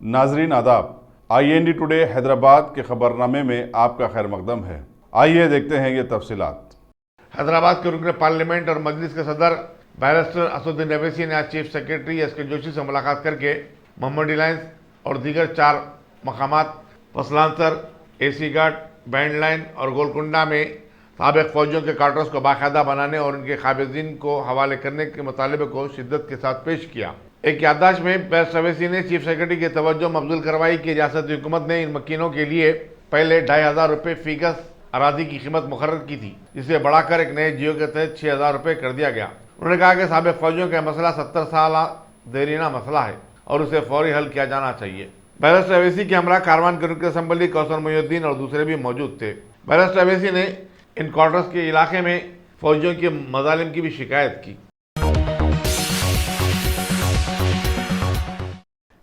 नाजरीन आदाब, IND today Hyderabad के खबरनामे में आपका खैर मकदम है। आइए देखते हैं ये तफसीलात। हैदराबाद के रुकन पार्लियामेंट और मजलिस के सदर बैरिस्टर असदुद्दीन अवैसी ने आज चीफ सेक्रेटरी एस के जोशी से मुलाकात करके मोहम्मद रिलायंस और दीगर 4 मकामात पसलांसर, AC घाट, बैंड लाइन और गोलकुंडा में साबिक फौजियों के क्वार्टर्स को बाकायदा बनाने और उनके काबिजीन को हवाले करने के मुतालबे को शिद्दत के साथ पेश किया। एक याददाश्त में बैरिस्टर अवैसी ने चीफ सेक्रेटरी की तवज्जो मबजूल करवाई कि रियासती हुकूमत ने इन मकीनों के लिए पहले 2500 रुपये फी गज अराजी की कीमत मुकर्रर की थी, जिसे बढ़ाकर एक नए जियो के तहत 6000 रुपये कर दिया गया। उन्होंने कहा कि साबिक फौजियों का मसला 70 साल देरीना मसला है और उसे फौरी हल किया जाना चाहिए। बैरिस्टर अवैसी के हमरा कारवान के रुकन असम्बली कौसर मोहिउद्दीन और दूसरे भी मौजूद थे। बैरिस्टर अवैसी ने इन क्वार्टर्स के इलाके में फौजियों के मजालिम की भी शिकायत की।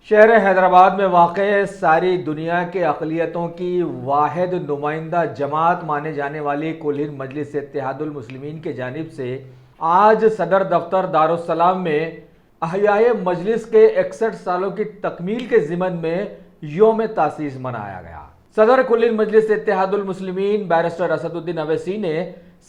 शहर हैदराबाद में वाक़े सारी दुनिया के अक़लियतों की वाहिद नुमाइंदा जमात माने जाने वाली कुल हिंद मजलिस इत्तेहादुल मुस्लिमीन के जानिब से आज सदर दफ्तर दारुस्सलाम में अहयाए मजलिस के 61 सालों की तकमील के ज़िमन में योम तासीस मनाया गया। सदर कुल हिंद मजलिस इत्तेहादुल मुस्लिमीन बैरिस्टर असदुद्दीन अवैसी ने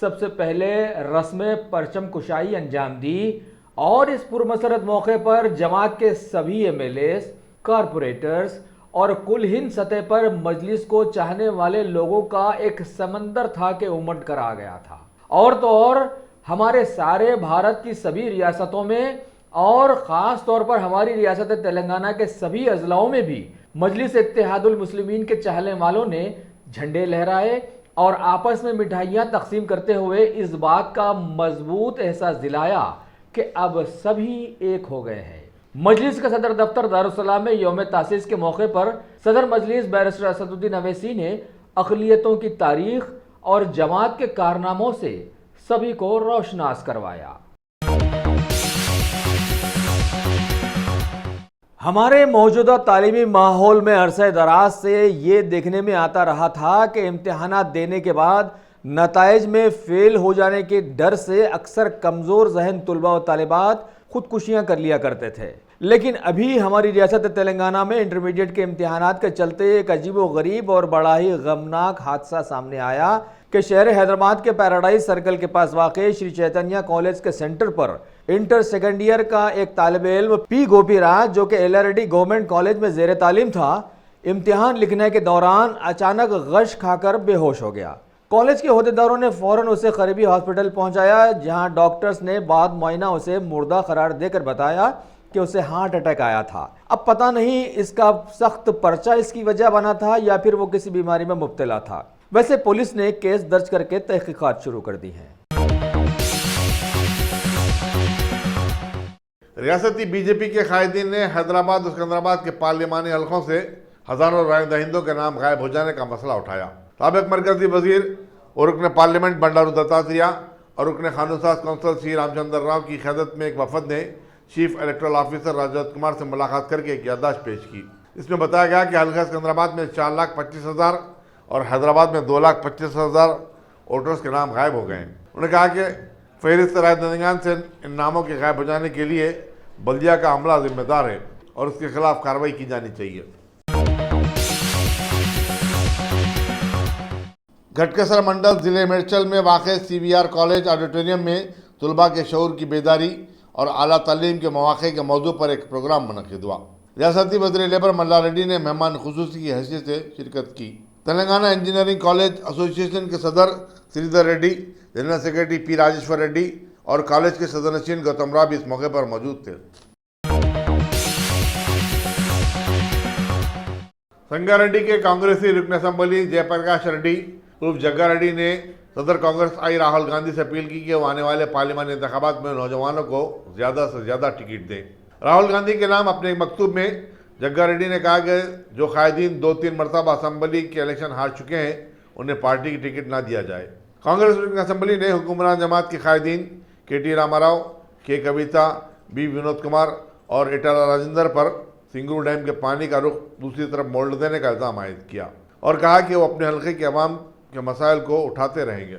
सबसे पहले रस्म परचम कुशाई अंजाम दी और इस पुरमसरत मौके पर जमात के सभी MLAs, कारपोरेटर्स और कुल हिंद सतह पर मजलिस को चाहने वाले लोगों का एक समंदर था कि उमड़ कर आ गया था। और तो और हमारे सारे भारत की सभी रियासतों में और ख़ास तौर पर हमारी रियासत तेलंगाना के सभी अजलाओं में भी मजलिस इत्तेहादुल मुस्लिमीन के चाहने वालों ने झंडे लहराए और आपस में मिठाइयाँ तकसीम करते हुए इस बात का मजबूत एहसास दिलाया कि अब सभी एक हो गए हैं। मजलिस का सदर दफ्तर दारुस्सलाम में यौम तासीस के मौके पर सदर मजलिस बैरिस्टर असदुद्दीन अवैसी ने अक़लियतों की तारीख और जमात के कारनामों से सभी को रोशनास करवाया। हमारे मौजूदा तालीमी माहौल में अरसे दराज से ये देखने में आता रहा था कि इम्तिहानात देने के बाद नताइज में फेल हो जाने के डर से अक्सर कमज़ोर जहन तुलबा व तालिबात खुदकुशियाँ कर लिया करते थे। लेकिन अभी हमारी रियासत तेलंगाना में इंटरमीडिएट के इम्तिहानात के चलते एक अजीब व गरीब और बड़ा ही गमनाक हादसा सामने आया कि शहर हैदराबाद के पैराडाइज सर्कल के पास वाक़ श्री चैतन्य कॉलेज के सेंटर पर इंटर सेकेंड ईयर का एक तालिब इल्म P गोपीराज, जो कि LRD गवर्नमेंट कॉलेज में ज़ेर तालीम था, इम्तिहान लिखने के दौरान अचानक गश खाकर बेहोश हो गया। कॉलेज के अहदेदारों ने फ़ौरन उसे करीबी हॉस्पिटल पहुंचाया, जहां डॉक्टर्स ने बाद मुआयना उसे मुर्दा करार देकर बताया कि उसे हार्ट अटैक आया था। अब पता नहीं इसका सख्त पर्चा इसकी वजह बना था या फिर वो किसी बीमारी में मुब्तला था। वैसे पुलिस ने केस दर्ज करके तहकीकात शुरू कर दी है। रियासती बीजेपी के कायदीन ने हैदराबाद और सिकंदराबाद के पार्लिमानी हलकों से हज़ारों राय दहिंदों के नाम गायब हो जाने का मसला उठाया। साबिक मरकजी वजीर और रुकन पार्लियामेंट बंडारू दत्तात्रेय और रुकन कानून-साज कौंसिल श्री रामचंद्र राव की क़यादत में एक वफद ने चीफ इलेक्टोरल ऑफिसर राजत कुमार से मुलाकात करके एक याददाश्त पेश की। इसमें बताया गया कि हल्का सिकंदराबाद में 4,25,000 और हैदराबाद में 2,25,000 वोटर्स के नाम गायब हो गए हैं। उन्होंने कहा कि फहरिस्त राय दहिंदगान से इन नामों के गायब हो जाने के लिए बल्दिया का अमला जिम्मेदार है और उसके खिलाफ कार्रवाई की जानी चाहिए। घटकेसर मंडल जिले मेरचल में वाक़े CBR कॉलेज ऑडिटोरियम में तुलबा के शऊर की बेदारी और आला तालीम के मौक़े के मौजू पर एक प्रोग्राम मुनक़िद हुआ। रियासती वज़ीर लेबर मल्ला रेड्डी ने मेहमान खुसूसी की हैसियत से शिरकत की। तेलंगाना इंजीनियरिंग कॉलेज एसोसिएशन के सदर Sridhar Reddy, general secretary P Rajeshwar Reddy और कॉलेज के सदरनशीन गौतम राव भी इस मौके पर मौजूद थे। संगारेड्डी के कांग्रेसी रुकन असम्बली जयप्रकाश रेड्डी उर्फ जग्गा रेड्डी ने सदर कांग्रेस आई राहुल गांधी से अपील की कि वो आने वाले पार्लिमानी इंतखाबात में नौजवानों को ज़्यादा से ज़्यादा टिकट दें। राहुल गांधी के नाम अपने एक मकतूब में जग्गा रेड्डी ने कहा कि जो कायदीन 2-3 मरतबा असम्बली के इलेक्शन हार चुके हैं उन्हें पार्टी की टिकट ना दिया जाए। कांग्रेस रुकन असम्बली ने हुक्मरान जमात के कायदीन KT रामाराव, K कविता, B विनोद कुमार और इटाला राजेंद्र पर सिंगरू डैम के पानी का रुख दूसरी तरफ मोड़ देने का इल्ज़ाम आयद किया और कहा कि वो अपने हल्के के अवाम के मसाइल को उठाते रहेंगे।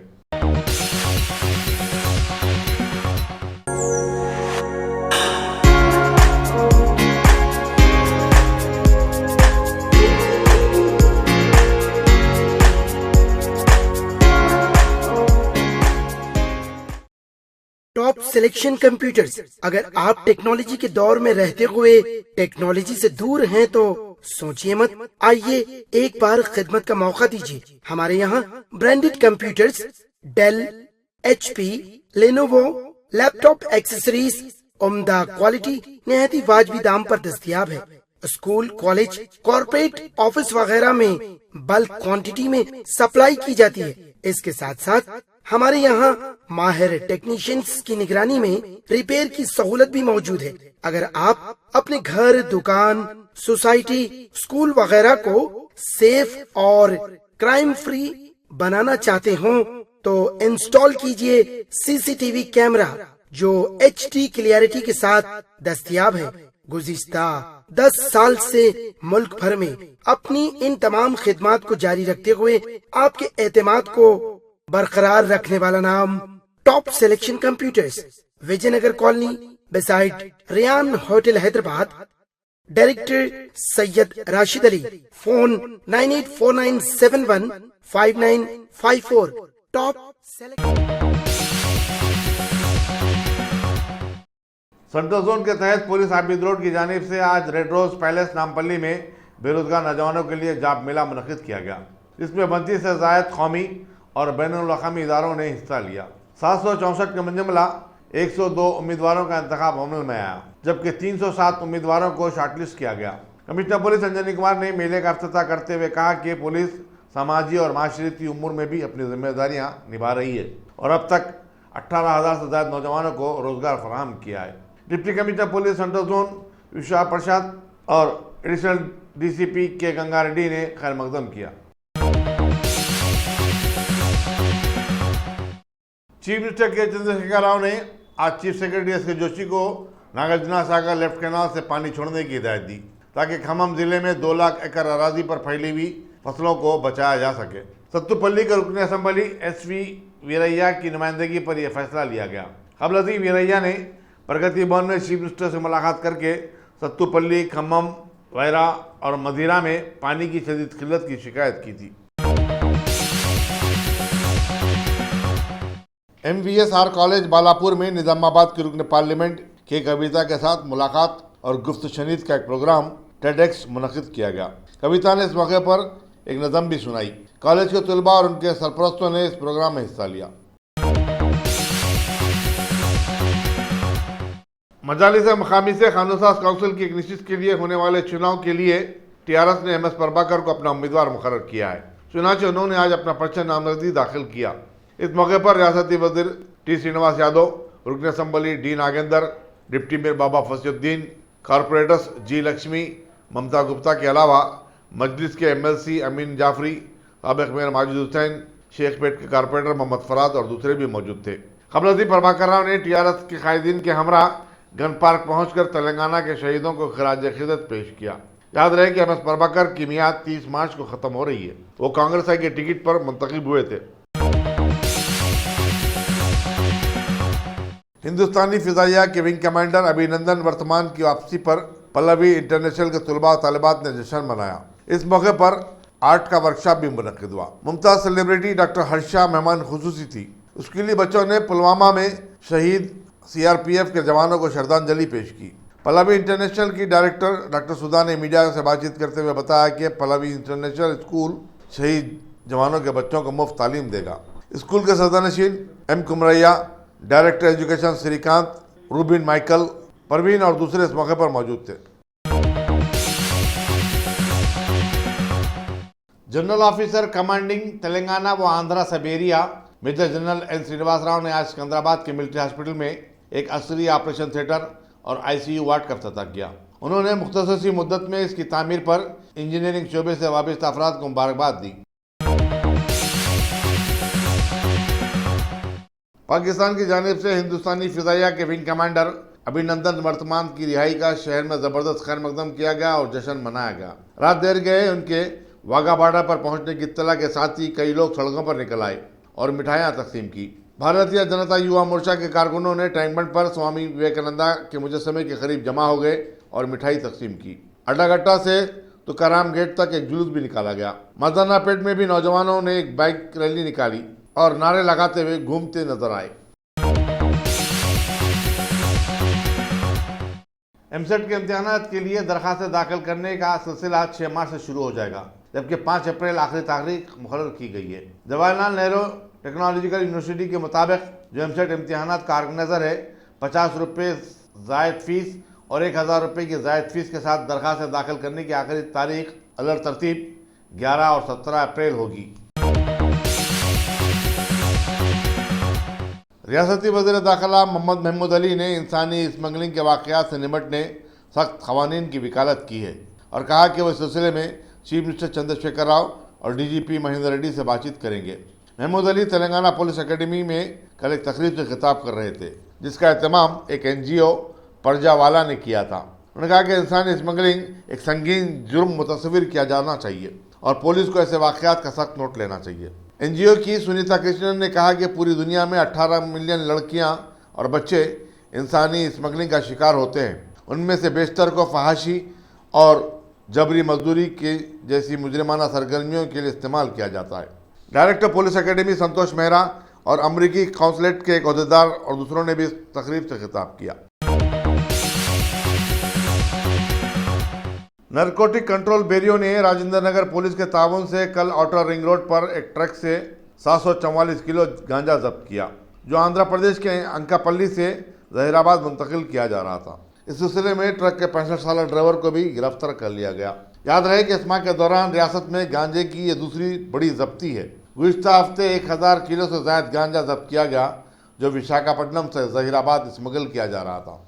Selection computers. اگر آپ ٹیکنالوجی کے دور میں رہتے ہوئے ٹیکنالوجی سے دور ہیں تو سوچئے مت، آئیے ایک بار خدمت کا موقع دیجیے۔ ہمارے یہاں branded computers, Dell, H P, Lenovo, laptop accessories عمدہ کوالٹی نہایت واجبی دام پر دستیاب ہے۔ اسکول، کالج، کارپوریٹ آفس وغیرہ میں بلک کوانٹٹی میں سپلائی کی جاتی ہے۔ اس کے ساتھ ساتھ ہمارے یہاں ماہر ٹیکنیشینز کی نگرانی میں ریپیئر کی سہولت بھی موجود ہے۔ اگر آپ اپنے گھر، دکان، سوسائٹی، اسکول وغیرہ کو سیف اور کرائم فری بنانا چاہتے ہوں تو انسٹال کیجئے سی سی ٹی وی کیمرہ جو ایچ ڈی کلیئرٹی کے ساتھ دستیاب ہے۔ گزشتہ 10 سال سے ملک بھر میں اپنی ان تمام خدمات کو جاری رکھتے ہوئے آپ کے اعتماد کو برقرار رکھنے والا نام top selection computers, Vijay Nagar colony beside Ryan hotel Hyderabad. Director Syed Rashid Ali, phone 9849715954۔ Top central zone کے تحت پولیس عابد روڈ کی جانب سے آج ریڈ روز پیلس نامپلی میں بے روزگار نوجوانوں کے لیے جاب میلہ منعقد کیا گیا، جس میں 32 سے زائد قومی اور بین الاقوامی اداروں نے حصہ لیا۔ 764 کے منجملہ 102 امیدواروں کا انتخاب عمل میں آیا، جبکہ 307 امیدواروں کو شارٹ لسٹ کیا گیا۔ کمشنر پولیس انجنی کمار نے میلے کا افتتاح کرتے ہوئے کہا کہ پولیس سماجی اور معاشرتی امور میں بھی اپنی ذمہ داریاں نبھا رہی ہے اور اب تک 18,000 سے زائد نوجوانوں کو روزگار فراہم کیا ہے۔ Deputy commissioner police central zone Vishwa Prasad اور ایڈیشنل ڈی سی پی کے گنگا ریڈی نے خیر مقدم کیا۔ چیف منسٹر کے چندرشیکھر راؤ نے آج چیف سیکرٹری ایس کے جوشی کو ناگرجنا ساگر لیفٹ کینال سے پانی چھوڑنے کی ہدایت دی تاکہ کھمم ضلع میں 2 لاکھ ایکڑ اراضی پر پھیلی ہوئی فصلوں کو بچایا جا سکے۔ ستو پلی کے رکن اسمبلی ایس وی ویریا کی نمائندگی پر یہ فیصلہ لیا گیا۔ قبل ازیں ویریا نے پرگتی بھون میں چیف منسٹر سے ملاقات کر کے ستو پلی، کھمم، ویرا اور مدیرا میں پانی کی شدید قلت کی شکایت کی تھی۔ M V S R college Balapur میں نظام آباد کے رکن پارلیمنٹ کے کویتا کے ساتھ ملاقات اور گفت شنید کا ایک پروگرام ٹیڈ ایکس منعقد کیا گیا۔ کویتا نے اس موقع پر ایک نظم بھی سنائی۔ کالج کے طلباء اور ان کے سرپرستوں نے اس پروگرام میں حصہ لیا۔ مجالس مقامی سے قانون ساز کونسل کی ایک نشست کے لیے ہونے والے چناؤ کے لیے ٹی آر ایس نے ایم ایس پربھاکر کو اپنا امیدوار مقرر کیا ہے۔ چنانچہ انہوں نے آج اپنا پرچہ نامزدگی داخل کیا۔ اس موقع پر ریاستی وزیر ٹی سرینواس یادو، رکن assembly D Nagendra, deputy mayor بابا فصیح الدین، کارپوریٹرز جی لکشمی، ممتا گپتا کے علاوہ مجلس کے ایم ایل سی امین جعفری، سابق میئر ماجد حسین، شیخ پیٹ کے کارپوریٹر محمد فراد اور دوسرے بھی موجود تھے۔ قبل ازیں پربھاکر راؤ نے ٹی آر ایس کے قائدین کے ہمراہ گن پارک پہنچ کر تلنگانہ کے شہیدوں کو خراج عقیدت پیش کیا۔ یاد رہے کہ ایم ایس پربھاکر کی میعاد 30 مارچ کو ختم ہو رہی ہے۔ وہ کانگریس کے ٹکٹ پر منتخب ہوئے تھے۔ ہندوستانی فضائیہ کے ونگ کمانڈر ابھی نندن ورتمان کی واپسی پر پلوی انٹرنیشنل کے طلباء و طالبات نے جشن منایا۔ اس موقع پر آرٹ کا ورکشاپ بھی منعقد ہوا۔ ممتاز سیلیبریٹی ڈاکٹر ہرشا مہمان خصوصی تھی۔ اس کے لیے بچوں نے پلوامہ میں شہید سی آر پی ایف کے جوانوں کو شردانجلی پیش کی۔ پلوی انٹرنیشنل کی ڈائریکٹر ڈاکٹر سدھا نے میڈیا سے بات چیت کرتے ہوئے بتایا کہ پلوی انٹرنیشنل اسکول شہید جوانوں کے بچوں کو مفت تعلیم دے گا۔ اسکول کے صدر نشین ایم کمریا، ڈائریکٹر ایجوکیشن سری کانت، روبن مائیکل، پروین اور دوسرے اس موقع پر موجود تھے۔ جنرل آفیسر کمانڈنگ تلنگانہ و Andhra sub area major general N Srinivas Rao نے آج سکندرآباد کے ملٹری ہاسپٹل میں ایک عصری آپریشن تھیٹر اور آئی سی یو وارڈ کا افتتاح کیا۔ انہوں نے مختصر سی مدت میں اس کی تعمیر پر انجینئرنگ شعبے سے وابستہ افراد کو مبارکباد دی۔ پاکستان کی جانب سے ہندوستانی فضائیہ کے ونگ کمانڈر ابھی نندن ورتمان کی رہائی کا شہر میں زبردست خیر مقدم کیا گیا اور جشن منایا گیا۔ رات دیر گئے ان کے واگا باڈا پر پہنچنے کی اطلاع کے ساتھ ہی کئی لوگ سڑکوں پر نکل آئے اور مٹھائیاں تقسیم کی۔ بھارتیہ جنتا یووا مورچہ کے کارکنوں نے ٹینک بنڈ پر سوامی وویکانندا کے مجسمے کے قریب جمع ہو گئے اور مٹھائی تقسیم کی۔ اڈاگٹا سے تکارام گیٹ تک ایک جلوس بھی نکالا گیا۔ مردانہ پیٹ میں بھی نوجوانوں نے ایک بائک ریلی نکالی اور نعرے لگاتے ہوئے گھومتے نظر آئے۔ एमसेट के इम्तिहानात के लिए दरखास्त दाखिल करने का सिलसिला 6 मार्च से शुरू हो जाएगा, जबकि 5 अप्रैल आखिरी तारीख मुकर्रर की गई है। जवाहरलाल नेहरू टेक्नोलॉजिकल यूनिवर्सिटी के मुताबिक जो एमसेट इम्तिहानात का ऑर्गेनाइजर है 50 रुपये ज़ायद फीस और 1000 रुपये की ज़ायद फीस के साथ दरखास्त दाखिल करने की आखिरी तारीख अलग तरतीब 11 और 17 अप्रैल होगी। रियासती वज़ीर दाखिला मोहम्मद महमूद अली ने इंसानी स्मगलिंग के वाक़यात से निपटने सख्त क़वानीन की वकालत की है और कहा कि वो इस सिलसिले में चीफ मिनिस्टर चंद्रशेखर राव और डीजीपी महेंद्र रेड्डी से बातचीत करेंगे। महमूद अली तेलंगाना पुलिस अकेडमी में कल एक तकरीब से खिताब कर रहे थे, जिसका एहतमाम एक NGO परजावाला ने किया था। उन्होंने कहा कि इंसानी स्मगलिंग एक संगीन जुर्म मुतस्सविर किया जाना चाहिए और पुलिस को ऐसे वाक़यात का सख्त नोट लेना चाहिए। NGO की सुनीता कृष्णन ने कहा कि पूरी दुनिया में 18 मिलियन लड़कियां और बच्चे इंसानी स्मगलिंग का शिकार होते हैं। उनमें से बेशतर को फहाशी और जबरी मजदूरी के जैसी मुजरिमाना सरगर्मियों के लिए इस्तेमाल किया जाता है। डायरेक्टर पुलिस अकेडमी संतोष मेहरा और अमरीकी काउंसलेट के एक अहदेदार और दूसरों ने भी इस तकरीब से खिताब किया। नारकोटिक कंट्रोल ब्यूरो ने राजेंद्र नगर पुलिस के ताउन से कल आउटर रिंग रोड पर एक ट्रक से 744 किलो गांजा जब्त किया, जो आंध्र प्रदेश के अंकापल्ली से जहीराबाद मुंतकिल किया जा रहा था। इस सिलसिले में ट्रक के 65 साल ड्राइवर को भी गिरफ्तार कर लिया गया। याद रहे कि इस माह के दौरान रियासत में गांजे की ये दूसरी बड़ी जब्ती है। गुज़िश्ता हफ्ते 1000 किलो से ज़ायद गांजा जब्त किया गया, जो विशाखापट्टनम से जहीराबाद स्मगल किया जा रहा था।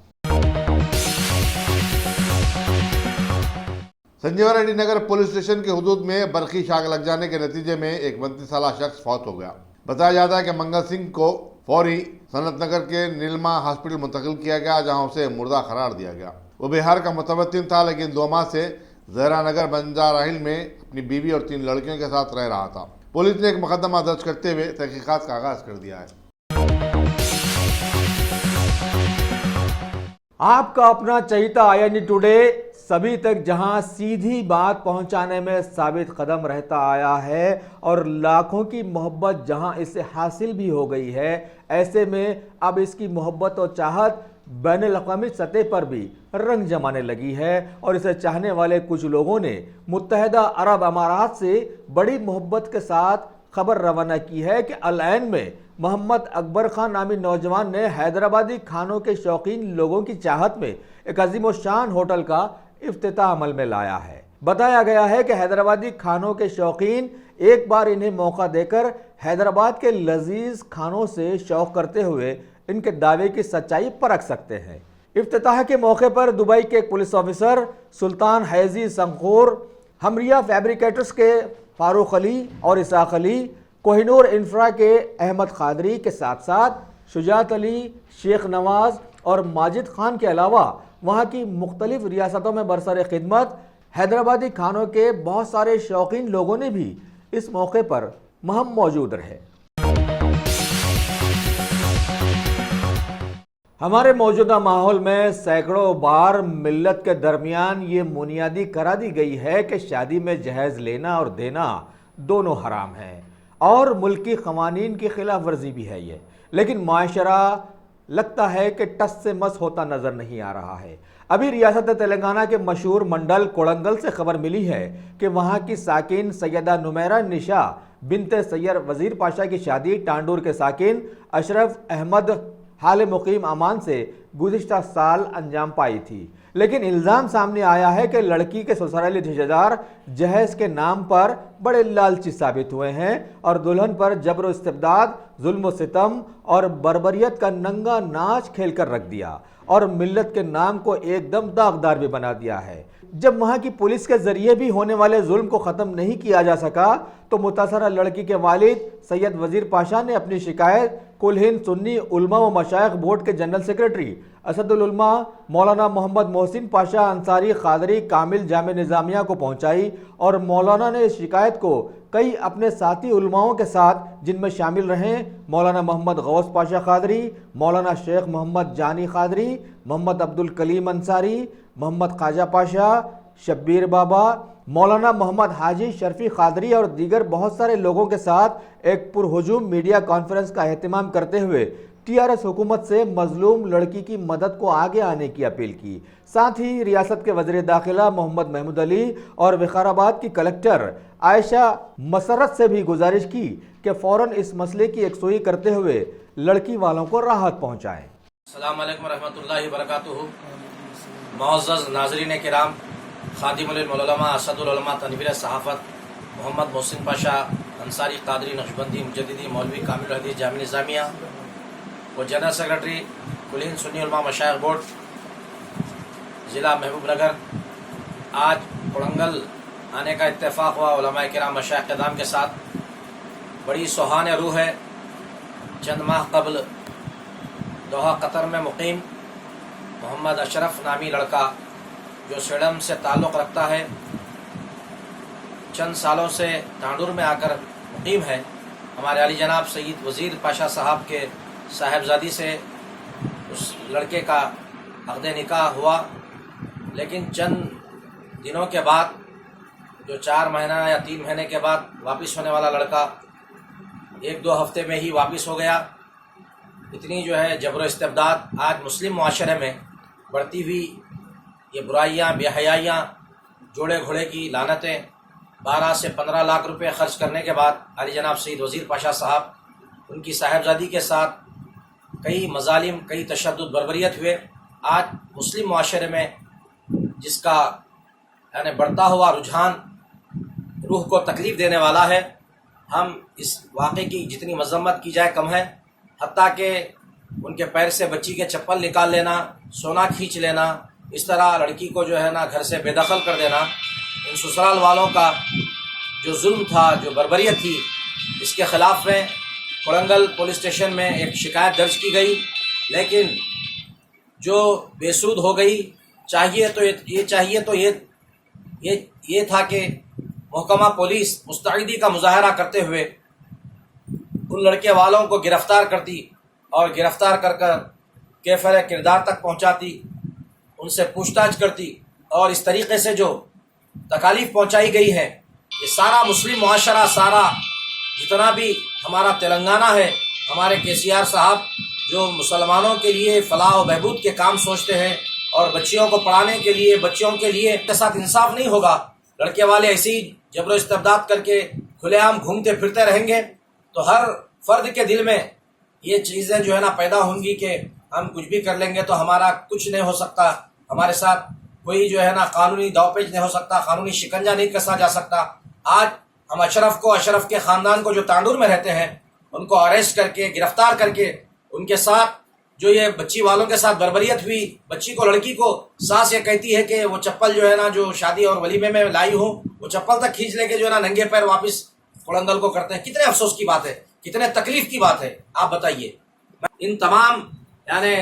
संजीवा रेड्डी नगर पुलिस स्टेशन के हुदूद में बरखी आग लग जाने के नतीजे में एक 32 साला शख्स फौत हो गया। बताया जाता है कि मंगल सिंह को फौरी सनत नगर के नीलमा हॉस्पिटल मुंतकिल किया गया, जहां उसे मुर्दा करार दिया गया। वो बिहार का मुतवत्तिन था, लेकिन 2 माह से जहरा नगर बंजाराहिल में अपनी बीवी और 3 लड़कियों के साथ रह रहा था। पुलिस ने एक मुकदमा दर्ज करते हुए तहकीकात का आगाज कर दिया है। आपका अपना चहीता IND टुडे सभी तक जहां सीधी बात पहुंचाने में साबित कदम रहता आया है और लाखों की मोहब्बत जहां इससे हासिल भी हो गई है, ऐसे में अब इसकी मोहब्बत और चाहत बैनुल-अक़वामी सतह पर भी रंग जमाने लगी है और इसे चाहने वाले कुछ लोगों ने मुत्तहिदा अरब अमारात से बड़ी मोहब्बत के साथ खबर रवाना की है कि अल-ऐन में मोहम्मद अकबर खान नामी नौजवान ने हैदराबादी खानों के शौकीन लोगों की चाहत में एक अजीम शान होटल का इफ्तिताह अमल में लाया है। बताया गया है कि हैदराबादी खानों के शौकीन एक बार इन्हें मौका देकर हैदराबाद के लजीज खानों से शौक करते हुए इनके दावे की सच्चाई परख सकते हैं। इफ्तिताह के मौके पर दुबई के एक पुलिस ऑफिसर सुल्तान हैजी संखोर, हमरिया फैब्रिकेटर्स के फारूक अली और इसाक अली, कोहिनूर इंफ्रा के अहमद खादरी के साथ साथ शुजात अली, शेख नवाज और माजिद खान के अलावा वहाँ की मुख्तलिफ रियासतों में बरसर खिदमत हैदराबादी खानों के बहुत सारे शौकीन लोगों ने भी इस मौके पर महम मौजूद रहे। हमारे मौजूदा माहौल में सैकड़ों बार मिल्लत के दरमियान ये बुनियादी करा दी गई है कि शादी में जहेज लेना और देना दोनों हराम है और मुल्की क़वानीन की खिलाफ वर्जी भी है ये, लेकिन माशरा लगता है कि टस से मस होता नजर नहीं आ रहा है। अभी रियासत तेलंगाना के मशहूर मंडल कोड़ंगल से खबर मिली है कि वहां की साकिन सैयदा नुमैरा निशा बिनते सैयद वजीर पाशा की शादी टांडूर के साकिन अशरफ अहमद हाल मुकीम अमान से गुज़िश्ता साल अंजाम पाई थी, लेकिन इल्ज़ाम सामने आया है कि लड़की के ससुराली रिश्तेदार जहेज के नाम पर बड़े लालची साबित हुए हैं और दुल्हन पर जबर इस्तिबदाद, जुल्म सितम और बर्बरियत का नंगा नाच खेल कर रख दिया और मिल्लत के नाम को एकदम दागदार भी बना दिया है। जब वहाँ की पुलिस के जरिए भी होने वाले जुल्म को ख़त्म नहीं किया जा सका तो मुतासरा लड़की के वालिद सैयद वजीर पाशा ने अपनी शिकायत कुल हिंद सुन्नी उलमा व मशाइख बोर्ड के जनरल सेक्रेटरी असदुल उलमा मौलाना मोहम्मद मोहसिन पाशा अंसारी खादरी कामिल जामे निज़ामिया को पहुंचाई और मौलाना ने इस शिकायत को कई अपने साथी उलमाओं के साथ, जिनमें शामिल रहे मौलाना मोहम्मद गौस पाशा खादरी, मौलाना शेख मोहम्मद जानी खादरी, मोहम्मद अब्दुल कलीम अंसारी, मोहम्मद ख्वाजा पाशा, शब्बीर बाबा, मौलाना मोहम्मद हाजी शर्फी खादरी और दीगर बहुत सारे लोगों के साथ एक पुरहुजूम मीडिया कॉन्फ्रेंस का एहतमाम करते हुए TRS حکومت سے مظلوم لڑکی کی مدد کو آگے آنے کی اپیل کی۔ ساتھ ہی ریاست کے وزیر داخلہ محمد محمود علی اور وقار آباد کی کلکٹر عائشہ مسرت سے بھی گزارش کی کہ فوراً اس مسئلے کی یکسوئی کرتے ہوئے لڑکی والوں کو راحت پہنچائیں۔ السلام علیکم ورحمۃ اللہ وبرکاتہ۔ معزز ناظرین کرام، خادم العلماء، اسد العلماء، تنویر صحافت محمد محسن پاشا انصاری قادری نقشبندی مجددی مولوی کامل الحدیث جامعہ نظامیہ و جنرل سیکرٹری کل ہند سنی علماء مشائخ بورڈ ضلع محبوب نگر، آج کڑنگل آنے کا اتفاق ہوا علماء کرام مشائخ قدام کے ساتھ۔ بڑی سوہان روح ہے۔ چند ماہ قبل دوحہ قطر میں مقیم محمد اشرف نامی لڑکا جو سیڈم سے تعلق رکھتا ہے، چند سالوں سے تانڈور میں آ کر مقیم ہے، ہمارے علی جناب سید وزیر پاشا صاحب کے صاحبزادی سے اس لڑکے کا عقد نکاح ہوا، لیکن چند دنوں کے بعد، جو 4 مہینہ یا 3 مہینے کے بعد واپس ہونے والا لڑکا 1-2 ہفتے میں ہی واپس ہو گیا۔ اتنی جو ہے جبر و استبداد آج مسلم معاشرے میں بڑھتی ہوئی، یہ برائیاں، بے حیائیاں، جوڑے گھوڑے کی لعنتیں، 12 سے 15 لاکھ روپے خرچ کرنے کے بعد علی جناب سید وزیر پاشا صاحب ان کی صاحبزادی کے ساتھ کئی مظالم، کئی تشدد، بربریت ہوئے۔ آج مسلم معاشرے میں جس کا یعنی بڑھتا ہوا رجحان روح کو تکلیف دینے والا ہے، ہم اس واقعے کی جتنی مذمت کی جائے کم ہے۔ حتیٰ کہ ان کے پیر سے بچی کے چپل نکال لینا، سونا کھینچ لینا، اس طرح لڑکی کو جو ہے نا گھر سے بے دخل کر دینا، ان سسرال والوں کا جو ظلم تھا، جو بربریت تھی، اس کے خلاف میں کڑنگل پولیس اسٹیشن میں ایک شکایت درج کی گئی، لیکن جو بے سود ہو گئی۔ چاہیے تو یہ تھا کہ محکمہ پولیس مستعدی کا مظاہرہ کرتے ہوئے ان لڑکے والوں کو گرفتار کرتی اور گرفتار کر کیفر کردار تک پہنچاتی، ان سے پوچھ تاچھ کرتی، اور اس طریقے سے جو تکالیف پہنچائی گئی ہے، یہ سارا مسلم معاشرہ، سارا جتنا بھی ہمارا تلنگانہ ہے، ہمارے KCR صاحب جو مسلمانوں کے لیے فلاح و بہبود کے کام سوچتے ہیں اور بچیوں کو پڑھانے کے لیے، بچیوں کے لیے کے ساتھ انصاف نہیں ہوگا، لڑکے والے ایسی جبر و استبداد کر کے کھلے عام گھومتے پھرتے رہیں گے، تو ہر فرد کے دل میں یہ چیزیں جو ہے نا پیدا ہوں گی کہ ہم کچھ بھی کر لیں گے تو ہمارا کچھ نہیں ہو سکتا، ہمارے ساتھ کوئی جو ہے نا قانونی داؤپیچ نہیں ہو سکتا، قانونی شکنجہ نہیں کسا جا سکتا۔ آج ہم اشرف کے خاندان کو جو تانڈور میں رہتے ہیں ان کو اریسٹ کر کے، گرفتار کر کے، ان کے ساتھ جو یہ بچی والوں کے ساتھ بربریت ہوئی، بچی کو، لڑکی کو ساس یہ کہتی ہے کہ وہ چپل جو ہے نا جو شادی اور ولیمے میں لائی ہوں، وہ چپل تک کھینچ لے کے جو ہے نا ننگے پیر واپس کڑنگل کو کرتے ہیں۔ کتنے افسوس کی بات ہے، کتنے تکلیف کی بات ہے، آپ بتائیے۔ ان تمام یعنی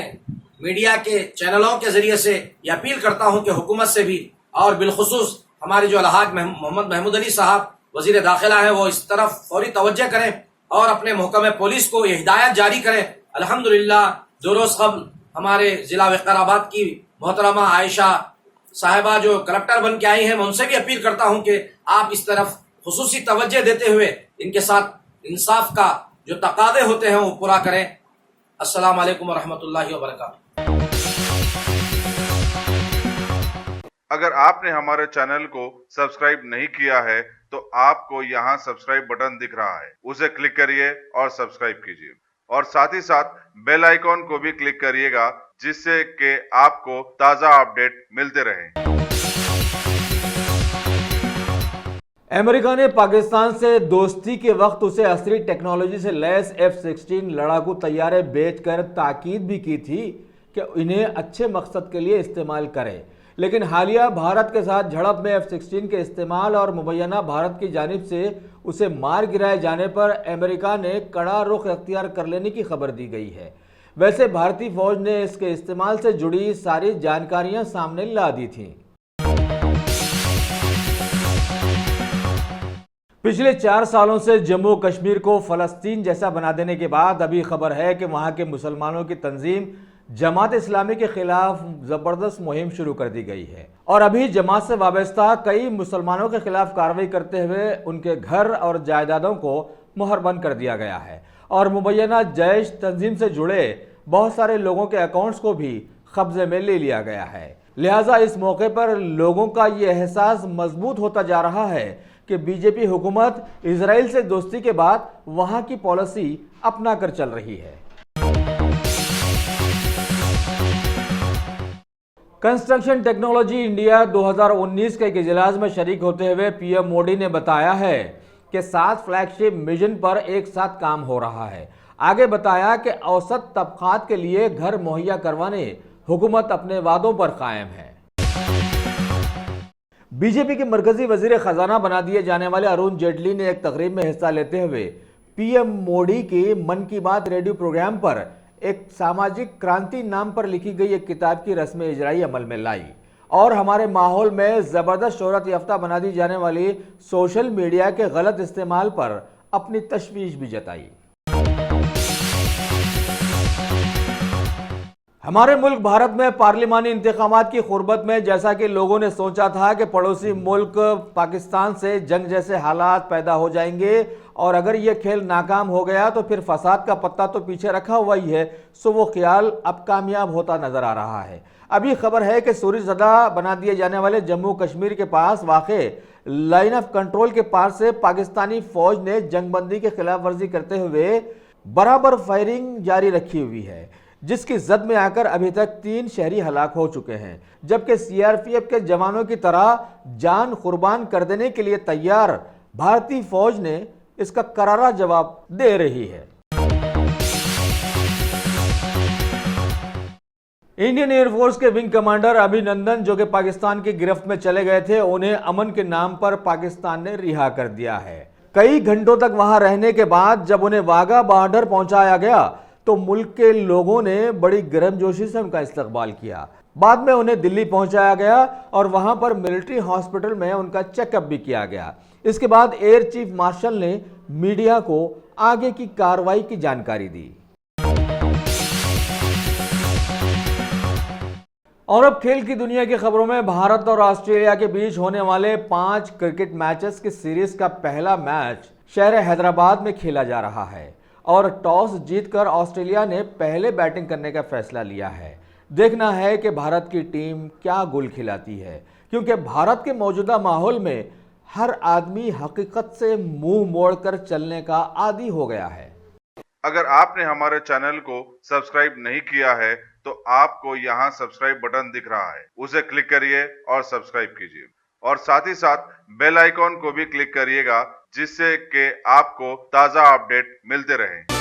میڈیا کے چینلوں کے ذریعے سے یہ اپیل کرتا ہوں کہ حکومت سے بھی، اور بالخصوص ہمارے جو الحاج محمد محمود علی صاحب وزیر داخلہ ہے، وہ اس طرف فوری توجہ کریں اور اپنے محکمہ پولیس کو یہ ہدایت جاری کریں۔ الحمدللہ 2 روز قبل ہمارے ضلع وقار آباد کی محترمہ عائشہ صاحبہ جو کلکٹر بن کے آئی ہیں، میں ان سے بھی اپیل کرتا ہوں کہ آپ اس طرف خصوصی توجہ دیتے ہوئے ان کے ساتھ انصاف کا جو تقاضے ہوتے ہیں وہ پورا کریں۔ السلام علیکم ورحمۃ اللہ وبرکاتہ۔ اگر آپ نے ہمارے چینل کو سبسکرائب نہیں کیا ہے تو آپ کو یہاں سبسکرائب بٹن دکھ رہا ہے، اسے کلک کریے اور سبسکرائب کیجیے، اور ساتھ ہی ساتھ بیل آئیکن کو بھی کلک کریے گا، جس سے کہ آپ کو تازہ اپڈیٹ ملتے رہیں۔ امریکہ نے پاکستان سے دوستی کے وقت اسے عصری ٹیکنالوجی سے لیس F-16 لڑاکو طیارے بیچ کر تاکید بھی کی تھی کہ انہیں اچھے مقصد کے لیے استعمال کرے، لیکن حالیہ بھارت کے ساتھ جھڑپ میں F-16 کے استعمال اور مبینہ بھارت کی جانب سے اسے مار گرائے جانے پر امریکہ نے کڑا رخ اختیار کر لینے کی خبر دی گئی ہے۔ ویسے بھارتی فوج نے اس کے استعمال سے جڑی ساری جانکاریاں سامنے لا دی تھیں۔ پچھلے 4 سالوں سے جموں کشمیر کو فلسطین جیسا بنا دینے کے بعد ابھی خبر ہے کہ وہاں کے مسلمانوں کی تنظیم جماعت اسلامی کے خلاف زبردست مہم شروع کر دی گئی ہے، اور ابھی جماعت سے وابستہ کئی مسلمانوں کے خلاف کارروائی کرتے ہوئے ان کے گھر اور جائیدادوں کو مہر بند کر دیا گیا ہے، और मुबैना जैश तंजीम से जुड़े बहुत सारे लोगों के अकाउंट्स को भी कब्जे में ले लिया गया है। लिहाजा इस मौके पर लोगों का ये एहसास मजबूत होता जा रहा है कि बीजेपी हुकूमत इजराइल से दोस्ती के बाद वहां की पॉलिसी अपना कर चल रही है। कंस्ट्रक्शन टेक्नोलॉजी इंडिया 2019 के एक इजलास में शरीक होते हुए पीएम मोदी ने बताया है कि 7 फ्लैगशिप मिशन पर एक साथ काम हो रहा है। आगे बताया कि औसत तबकात के लिए घर मुहैया करवाने हुकूमत अपने वादों पर कायम है। बीजेपी के मरकजी वजीर खजाना बना दिए जाने वाले अरुण जेटली ने एक तकरीब में हिस्सा लेते हुए पीएम मोदी के मन की बात रेडियो प्रोग्राम पर एक सामाजिक क्रांति नाम पर लिखी गई एक किताब की रस्म इजराई अमल में लाई और हमारे माहौल में जबरदस्त शोहरत याफ्ता बना दी जाने वाली सोशल मीडिया के गलत इस्तेमाल पर अपनी तशवीश भी जताई। हमारे मुल्क भारत में पार्लिमानी इंतखामात की खुरबत में जैसा कि लोगों ने सोचा था कि पड़ोसी मुल्क पाकिस्तान से जंग जैसे हालात पैदा हो जाएंगे और अगर ये खेल नाकाम हो गया तो फिर फसाद का पत्ता तो पीछे रखा हुआ ही है, सो वो ख्याल अब कामयाब होता नजर आ रहा है। अभी खबर है कि सूरजदा बना दिए जाने वाले जम्मू कश्मीर के पास वाक़े लाइन ऑफ कंट्रोल के पार से पाकिस्तानी फौज ने जंगबंदी के खिलाफ वर्जी करते हुए बराबर फायरिंग जारी रखी हुई है, जिसकी जद में आकर अभी तक 3 शहरी हलाक हो चुके हैं, जबकि सीआरपीएफ के जवानों की तरह जान कुर्बान कर देने के लिए तैयार भारतीय फौज ने इसका करारा जवाब दे रही है। इंडियन एयरफोर्स के विंग कमांडर अभिनंदन जो कि पाकिस्तान की गिरफ्त में चले गए थे, उन्हें अमन के नाम पर पाकिस्तान ने रिहा कर दिया है। कई घंटों तक वहां रहने के बाद जब उन्हें वाघा बॉर्डर पहुंचाया गया तो मुल्क के लोगों ने बड़ी गर्मजोशी से उनका इस्तकबाल किया। बाद में उन्हें दिल्ली पहुंचाया गया और वहां पर मिलिट्री हॉस्पिटल में उनका चेकअप भी किया गया। इसके बाद एयर चीफ मार्शल ने मीडिया को आगे की कार्रवाई की जानकारी दी। और अब खेल की दुनिया की खबरों में भारत और ऑस्ट्रेलिया के बीच होने वाले 5 क्रिकेट मैचेस की सीरीज का पहला मैच शहर हैदराबाद में खेला जा रहा है और टॉस जीतकर ऑस्ट्रेलिया ने पहले बैटिंग करने का फैसला लिया है। देखना है कि भारत की टीम क्या गुल खिलाती है, क्योंकि भारत के मौजूदा माहौल में हर आदमी हकीकत से मुंह मोड़कर चलने का आदी हो गया है। अगर आपने हमारे चैनल को सब्सक्राइब नहीं किया है तो आपको यहाँ सब्सक्राइब बटन दिख रहा है, उसे क्लिक करिए और सब्सक्राइब कीजिए और साथ ही साथ बेल आइकॉन को भी क्लिक करिएगा, जिससे कि आपको ताज़ा अपडेट मिलते रहें।